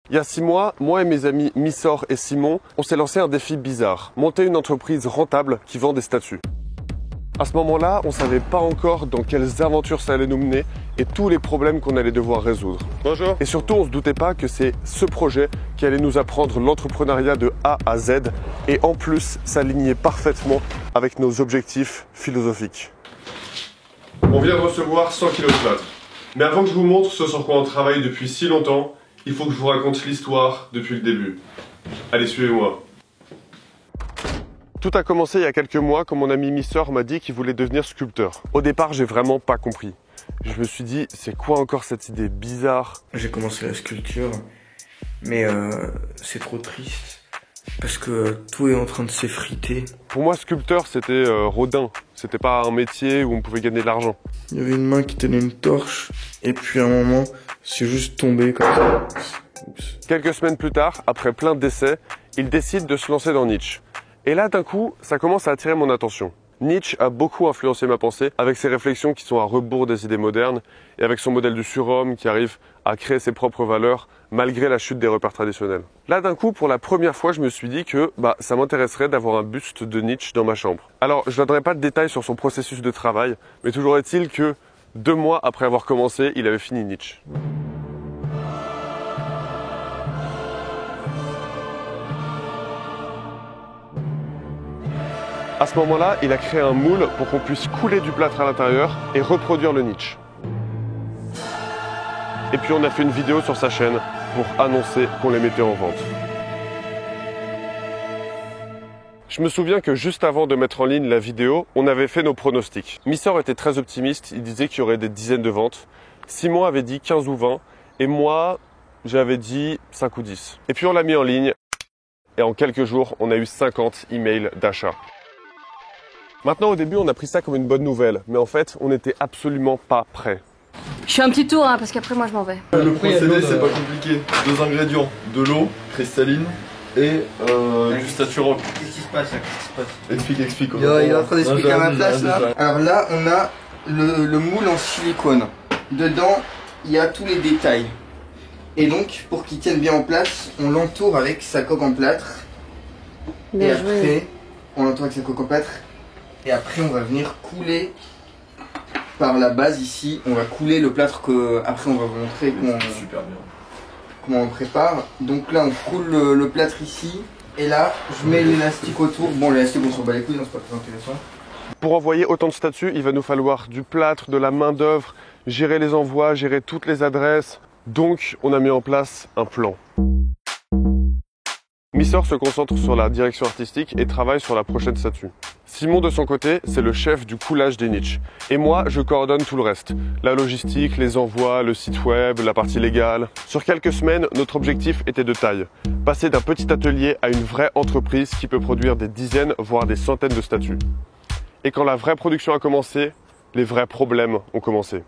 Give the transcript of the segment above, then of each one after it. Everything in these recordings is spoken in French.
Il y a 6 mois, moi et mes amis Missor et Simon, on s'est lancé un défi bizarre, monter une entreprise rentable qui vend des statues. À ce moment-là, on ne savait pas encore dans quelles aventures ça allait nous mener et tous les problèmes qu'on allait devoir résoudre. Bonjour. Et surtout, on ne se doutait pas que c'est ce projet qui allait nous apprendre l'entrepreneuriat de A à Z et en plus s'aligner parfaitement avec nos objectifs philosophiques. On vient de recevoir 100 kg de plâtre. Mais avant que je vous montre ce sur quoi on travaille depuis si longtemps, il faut que je vous raconte l'histoire depuis le début. Allez, suivez-moi. Tout a commencé il y a quelques mois quand mon ami Missor m'a dit qu'il voulait devenir sculpteur. Au départ, j'ai vraiment pas compris. Je me suis dit, c'est quoi encore cette idée bizarre? J'ai commencé la sculpture, mais c'est trop triste parce que tout est en train de s'effriter. Pour moi, sculpteur, c'était Rodin. C'était pas un métier où on pouvait gagner de l'argent. Il y avait une main qui tenait une torche et puis à un moment, c'est juste tombé comme ça. Oups. Quelques semaines plus tard, après plein d'essais, il décide de se lancer dans Nietzsche. Et là, d'un coup, ça commence à attirer mon attention. Nietzsche a beaucoup influencé ma pensée avec ses réflexions qui sont à rebours des idées modernes et avec son modèle du surhomme qui arrive à créer ses propres valeurs malgré la chute des repères traditionnels. Là, d'un coup, pour la première fois, je me suis dit que ça m'intéresserait d'avoir un buste de Nietzsche dans ma chambre. Alors, je ne donnerai pas de détails sur son processus de travail, mais toujours est-il que 2 mois après avoir commencé, il avait fini Nietzsche. À ce moment-là, il a créé un moule pour qu'on puisse couler du plâtre à l'intérieur et reproduire le Nietzsche. Et puis on a fait une vidéo sur sa chaîne pour annoncer qu'on les mettait en vente. Je me souviens que juste avant de mettre en ligne la vidéo, on avait fait nos pronostics. Missor était très optimiste, il disait qu'il y aurait des dizaines de ventes. Simon avait dit 15 ou 20 et moi, j'avais dit 5 ou 10. Et puis on l'a mis en ligne et en quelques jours, on a eu 50 emails d'achat. Maintenant, au début, on a pris ça comme une bonne nouvelle, mais en fait, on n'était absolument pas prêts. Je fais un petit tour, parce qu'après moi je m'en vais. Le procédé, c'est pas compliqué. 2 ingrédients, de l'eau cristalline et du statue rock. Qu'est-ce qui se passe là? Explique. Il est en train d'expliquer à ma place là. Alors là, on a le moule en silicone. Dedans, il y a tous les détails. Et donc, pour qu'il tienne bien en place, on l'entoure avec sa coque en plâtre. Et après, on l'entoure avec sa coque en plâtre. Et après, on va venir couler par la base ici. On va couler le plâtre que après on va vous montrer comment on prépare. Donc là, on coule le plâtre ici. Et là, je mets l'élastique autour. Bon, l'élastique, on s'en bat les couilles, donc c'est pas très intéressant. Pour envoyer autant de statues, il va nous falloir du plâtre, de la main d'œuvre, gérer les envois, gérer toutes les adresses. Donc, on a mis en place un plan. Missor se concentre sur la direction artistique et travaille sur la prochaine statue. Simon, de son côté, c'est le chef du coulage des Nietzsche. Et moi, je coordonne tout le reste. La logistique, les envois, le site web, la partie légale. Sur quelques semaines, notre objectif était de taille. Passer d'un petit atelier à une vraie entreprise qui peut produire des dizaines, voire des centaines de statues. Et quand la vraie production a commencé, les vrais problèmes ont commencé.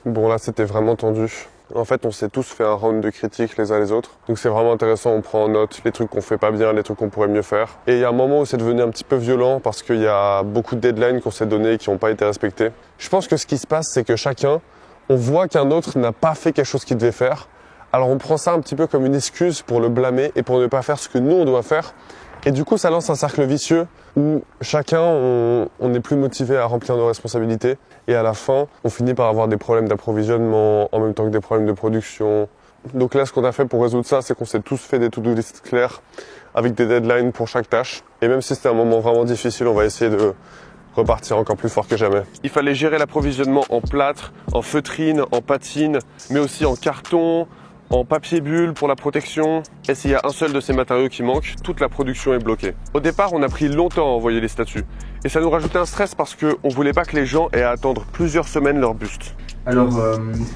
Bon, là, c'était vraiment tendu. En fait, on s'est tous fait un round de critiques les uns les autres. Donc c'est vraiment intéressant, on prend en note les trucs qu'on fait pas bien, les trucs qu'on pourrait mieux faire. Et il y a un moment où c'est devenu un petit peu violent parce qu'il y a beaucoup de deadlines qu'on s'est donnés et qui n'ont pas été respectés. Je pense que ce qui se passe, c'est que chacun, on voit qu'un autre n'a pas fait quelque chose qu'il devait faire. Alors on prend ça un petit peu comme une excuse pour le blâmer et pour ne pas faire ce que nous on doit faire. Et du coup, ça lance un cercle vicieux où chacun, on est plus motivé à remplir nos responsabilités. Et à la fin, on finit par avoir des problèmes d'approvisionnement, en même temps que des problèmes de production. Donc là, ce qu'on a fait pour résoudre ça, c'est qu'on s'est tous fait des to-do list clairs avec des deadlines pour chaque tâche. Et même si c'était un moment vraiment difficile, on va essayer de repartir encore plus fort que jamais. Il fallait gérer l'approvisionnement en plâtre, en feutrine, en patine, mais aussi en carton, en papier bulle pour la protection. Et s'il y a un seul de ces matériaux qui manque, toute la production est bloquée. Au départ, on a pris longtemps à envoyer les statues. Et ça nous rajoutait un stress parce qu'on voulait pas que les gens aient à attendre plusieurs semaines leur buste. Alors,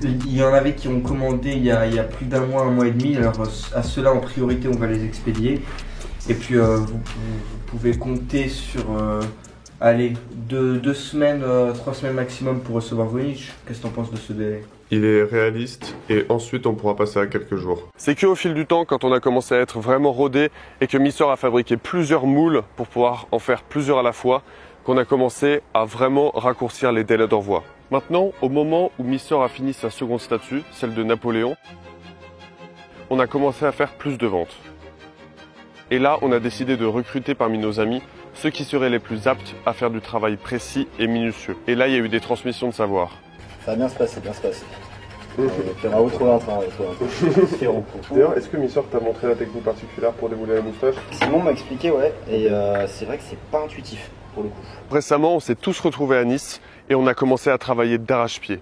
il y en avait qui ont commandé il y a plus d'un mois, 1 mois et demi. Alors, à ceux-là, en priorité, on va les expédier. Et puis, vous pouvez compter sur, 2 semaines, 3 semaines maximum pour recevoir vos niches. Qu'est-ce que tu en penses de ce délai? Il est réaliste et ensuite on pourra passer à quelques jours. C'est qu'au fil du temps, quand on a commencé à être vraiment rodé et que Missor a fabriqué plusieurs moules pour pouvoir en faire plusieurs à la fois, qu'on a commencé à vraiment raccourcir les délais d'envoi. Maintenant, au moment où Missor a fini sa seconde statue, celle de Napoléon, on a commencé à faire plus de ventes. Et là, on a décidé de recruter parmi nos amis ceux qui seraient les plus aptes à faire du travail précis et minutieux. Et là, il y a eu des transmissions de savoir. Ça va bien se passer, bien se passer. Puis on va retrouver un train avec toi. D'ailleurs, est-ce que Missor t'a montré la technique particulière pour démouler la moustache? Simon m'a expliqué, ouais, et c'est vrai que c'est pas intuitif pour le coup. Récemment, on s'est tous retrouvés à Nice et on a commencé à travailler d'arrache-pied.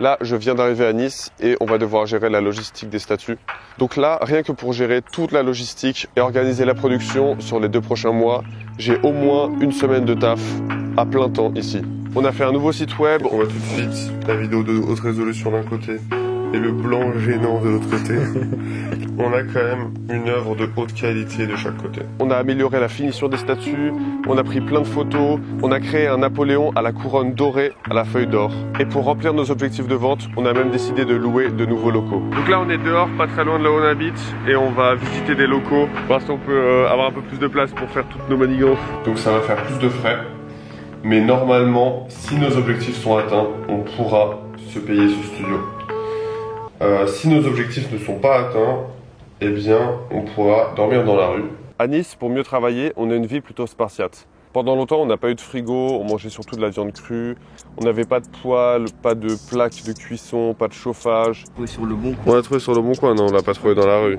Là, je viens d'arriver à Nice et on va devoir gérer la logistique des statues. Donc là, rien que pour gérer toute la logistique et organiser la production sur les 2 prochains mois, j'ai au moins une semaine de taf à plein temps ici. On a fait un nouveau site web. On voit tout de suite la vidéo de haute résolution d'un côté et le blanc gênant de l'autre côté. On a quand même une œuvre de haute qualité de chaque côté. On a amélioré la finition des statues, on a pris plein de photos, on a créé un Napoléon à la couronne dorée à la feuille d'or. Et pour remplir nos objectifs de vente, on a même décidé de louer de nouveaux locaux. Donc là on est dehors, pas très loin de là où on habite, et on va visiter des locaux, voir si on peut avoir un peu plus de place pour faire toutes nos manigances. Donc ça va faire plus de frais, mais normalement, si nos objectifs sont atteints, on pourra se payer ce studio. Si nos objectifs ne sont pas atteints, eh bien, on pourra dormir dans la rue. À Nice, pour mieux travailler, on a une vie plutôt spartiate. Pendant longtemps, on n'a pas eu de frigo, on mangeait surtout de la viande crue, on n'avait pas de poêle, pas de plaque de cuisson, pas de chauffage. On a trouvé sur le bon coin. On l'a trouvé sur le bon coin, non, on l'a pas trouvé dans la rue.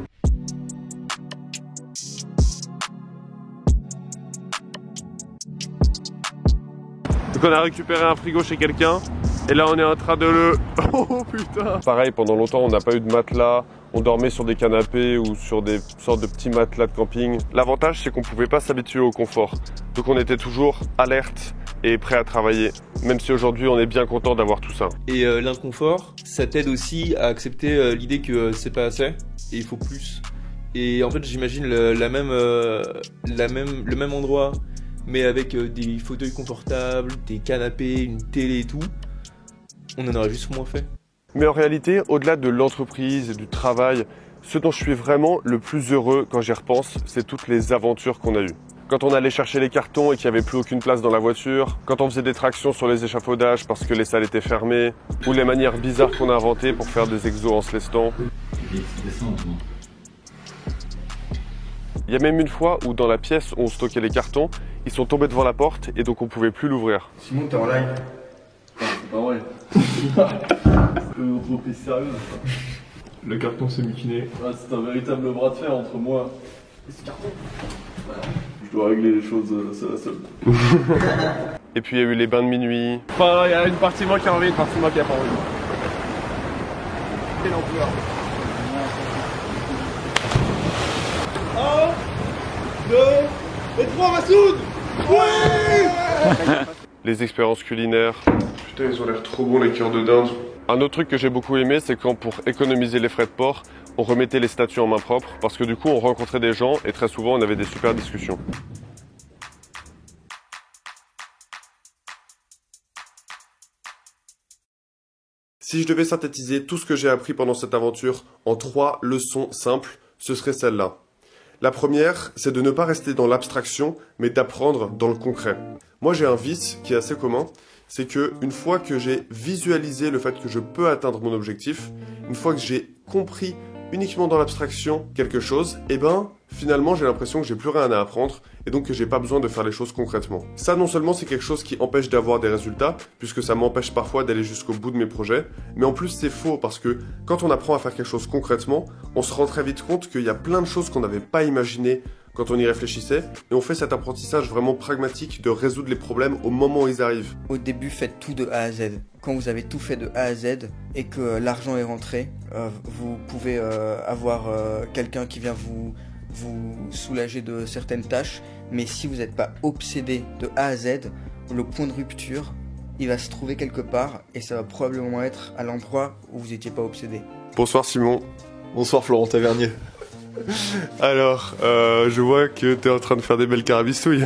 Donc on a récupéré un frigo chez quelqu'un. Et là on est en train de le... Oh putain! Pareil, pendant longtemps on n'a pas eu de matelas, on dormait sur des canapés ou sur des sortes de petits matelas de camping. L'avantage c'est qu'on ne pouvait pas s'habituer au confort. Donc on était toujours alerte et prêt à travailler. Même si aujourd'hui on est bien content d'avoir tout ça. Et l'inconfort, ça t'aide aussi à accepter l'idée que c'est pas assez et il faut plus. Et en fait j'imagine le même endroit, mais avec des fauteuils confortables, des canapés, une télé et tout. On en aurait juste moins fait. Mais en réalité, au-delà de l'entreprise et du travail, ce dont je suis vraiment le plus heureux quand j'y repense, c'est toutes les aventures qu'on a eues. Quand on allait chercher les cartons et qu'il n'y avait plus aucune place dans la voiture, quand on faisait des tractions sur les échafaudages parce que les salles étaient fermées, ou les manières bizarres qu'on a inventées pour faire des exos en se lestant. Il y a même une fois où dans la pièce où on stockait les cartons, ils sont tombés devant la porte et donc on pouvait plus l'ouvrir. Simon, t'es en live. C'est pas vrai. Une entreprise sérieuse. Le carton s'est mutiné. Ah, c'est un véritable bras de fer entre moi et ce carton. Je dois régler les choses seul à seul. Et puis il y a eu les bains de minuit. Enfin, il y a une partie de moi qui a envie, une partie de moi qui a pas envie. Quelle ampleur. 1, 2 et 3, Massoud. Ouais. Les expériences culinaires. Putain, ils ont l'air trop bons les cœurs de dinde. Un autre truc que j'ai beaucoup aimé, c'est quand pour économiser les frais de port, on remettait les statues en main propre parce que du coup on rencontrait des gens et très souvent on avait des super discussions. Si je devais synthétiser tout ce que j'ai appris pendant cette aventure en 3 leçons simples, ce serait celle-là. La première, c'est de ne pas rester dans l'abstraction, mais d'apprendre dans le concret. Moi j'ai un vice qui est assez commun, c'est que une fois que j'ai visualisé le fait que je peux atteindre mon objectif, une fois que j'ai compris uniquement dans l'abstraction quelque chose, et ben finalement j'ai l'impression que j'ai plus rien à apprendre et donc que j'ai pas besoin de faire les choses concrètement. Ça non seulement c'est quelque chose qui empêche d'avoir des résultats, puisque ça m'empêche parfois d'aller jusqu'au bout de mes projets, mais en plus c'est faux parce que quand on apprend à faire quelque chose concrètement, on se rend très vite compte qu'il y a plein de choses qu'on n'avait pas imaginées quand on y réfléchissait, et on fait cet apprentissage vraiment pragmatique de résoudre les problèmes au moment où ils arrivent. Au début, faites tout de A à Z. Quand vous avez tout fait de A à Z et que l'argent est rentré, vous pouvez avoir quelqu'un qui vient vous soulager de certaines tâches, mais si vous n'êtes pas obsédé de A à Z, le point de rupture, il va se trouver quelque part et ça va probablement être à l'endroit où vous n'étiez pas obsédé. Bonsoir Simon. Bonsoir Florent Tavernier. Alors, je vois que t'es en train de faire des belles carabistouilles.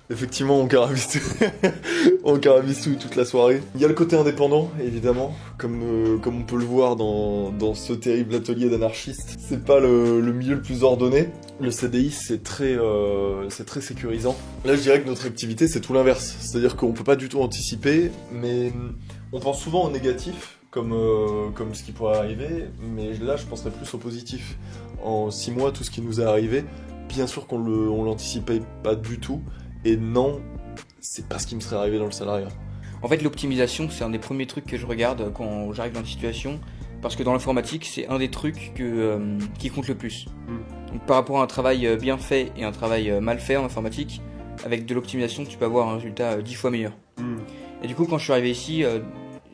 Effectivement, on carabistouille toute la soirée. Il y a le côté indépendant, évidemment, comme on peut le voir dans ce terrible atelier d'anarchistes. C'est pas le milieu le plus ordonné. Le CDI, c'est très sécurisant. Là, je dirais que notre activité, c'est tout l'inverse. C'est-à-dire qu'on peut pas du tout anticiper, mais on pense souvent au négatif comme ce qui pourrait arriver, mais là je penserais plus au positif. En 6 mois, tout ce qui nous est arrivé, bien sûr qu'on l'anticipait pas du tout, et non, c'est pas ce qui me serait arrivé dans le salariat. En fait, l'optimisation, c'est un des premiers trucs que je regarde quand j'arrive dans une situation, parce que dans l'informatique, c'est un des trucs qui compte le plus. Donc, par rapport à un travail bien fait et un travail mal fait en informatique, avec de l'optimisation, tu peux avoir un résultat 10 fois meilleur. Et du coup, quand je suis arrivé ici,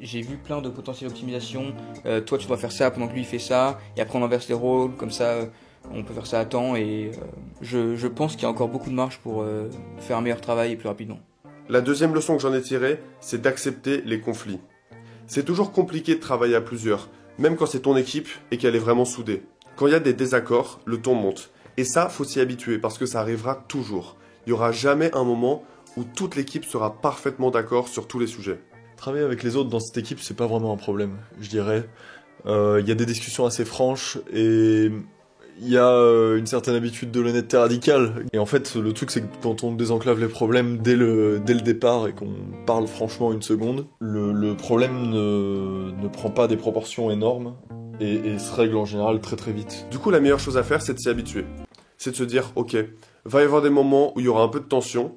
j'ai vu plein de potentielles optimisations. Toi, tu dois faire ça pendant que lui fait ça, et après on inverse les rôles, comme ça, on peut faire ça à temps. Et je pense qu'il y a encore beaucoup de marge pour faire un meilleur travail et plus rapidement. La deuxième leçon que j'en ai tirée, c'est d'accepter les conflits. C'est toujours compliqué de travailler à plusieurs, même quand c'est ton équipe et qu'elle est vraiment soudée. Quand il y a des désaccords, le ton monte. Et ça, faut s'y habituer parce que ça arrivera toujours. Il n'y aura jamais un moment où toute l'équipe sera parfaitement d'accord sur tous les sujets. Travailler avec les autres dans cette équipe, c'est pas vraiment un problème, je dirais. Il y a des discussions assez franches et il y a une certaine habitude de l'honnêteté radicale. Et en fait, le truc, c'est que quand on désenclave les problèmes dès le départ et qu'on parle franchement une seconde, le problème ne prend pas des proportions énormes et se règle en général très très vite. Du coup, la meilleure chose à faire, c'est de s'y habituer. C'est de se dire, ok, va y avoir des moments où il y aura un peu de tension,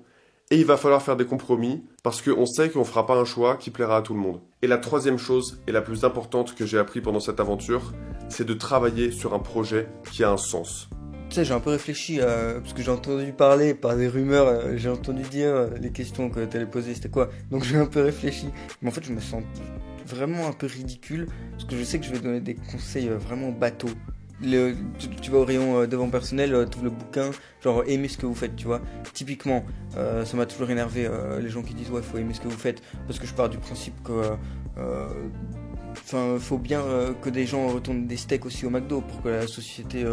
et il va falloir faire des compromis, parce qu'on sait qu'on fera pas un choix qui plaira à tout le monde. Et la troisième chose, et la plus importante que j'ai appris pendant cette aventure, c'est de travailler sur un projet qui a un sens. Tu sais, j'ai un peu réfléchi, parce que j'ai entendu parler par des rumeurs, j'ai entendu dire les questions que tu allais poser, c'était quoi. Donc j'ai un peu réfléchi. Mais en fait, je me sens vraiment un peu ridicule, parce que je sais que je vais donner des conseils vraiment bateaux. Tu vas au rayon développement personnel, tu ouvres le bouquin, genre aimez ce que vous faites, tu vois. Typiquement, ça m'a toujours énervé les gens qui disent ouais, faut aimer ce que vous faites, parce que je pars du principe que faut bien que des gens retournent des steaks aussi au McDo pour que la société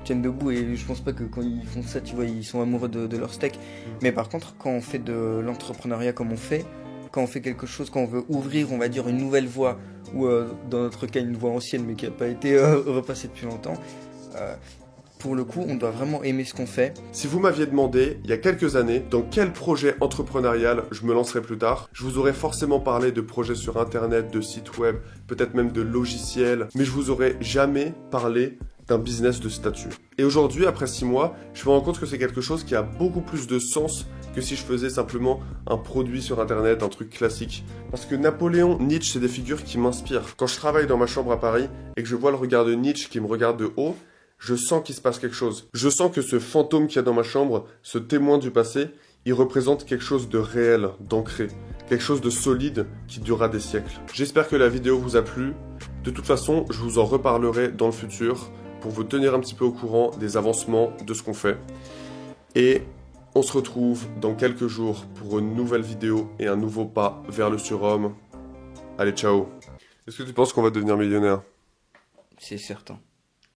tienne debout, et je pense pas que quand ils font ça, tu vois, ils sont amoureux de leur steak. Mais par contre, quand on fait de l'entrepreneuriat comme on fait, quand on fait quelque chose, quand on veut ouvrir, on va dire, une nouvelle voie, ou dans notre cas une voie ancienne mais qui n'a pas été repassée depuis longtemps, pour le coup on doit vraiment aimer ce qu'on fait. Si vous m'aviez demandé, il y a quelques années, dans quel projet entrepreneurial je me lancerais plus tard, je vous aurais forcément parlé de projets sur internet, de sites web, peut-être même de logiciels, mais je vous aurais jamais parlé d'un business de statut. Et aujourd'hui, après 6 mois, je me rends compte que c'est quelque chose qui a beaucoup plus de sens que si je faisais simplement un produit sur internet, un truc classique. Parce que Napoléon, Nietzsche, c'est des figures qui m'inspirent. Quand je travaille dans ma chambre à Paris et que je vois le regard de Nietzsche qui me regarde de haut, je sens qu'il se passe quelque chose. Je sens que ce fantôme qu'il y a dans ma chambre, ce témoin du passé, il représente quelque chose de réel, d'ancré. Quelque chose de solide qui durera des siècles. J'espère que la vidéo vous a plu. De toute façon, je vous en reparlerai dans le futur pour vous tenir un petit peu au courant des avancements de ce qu'on fait. Et on se retrouve dans quelques jours pour une nouvelle vidéo et un nouveau pas vers le surhomme. Allez, ciao. Est-ce que tu penses qu'on va devenir millionnaire ? C'est certain.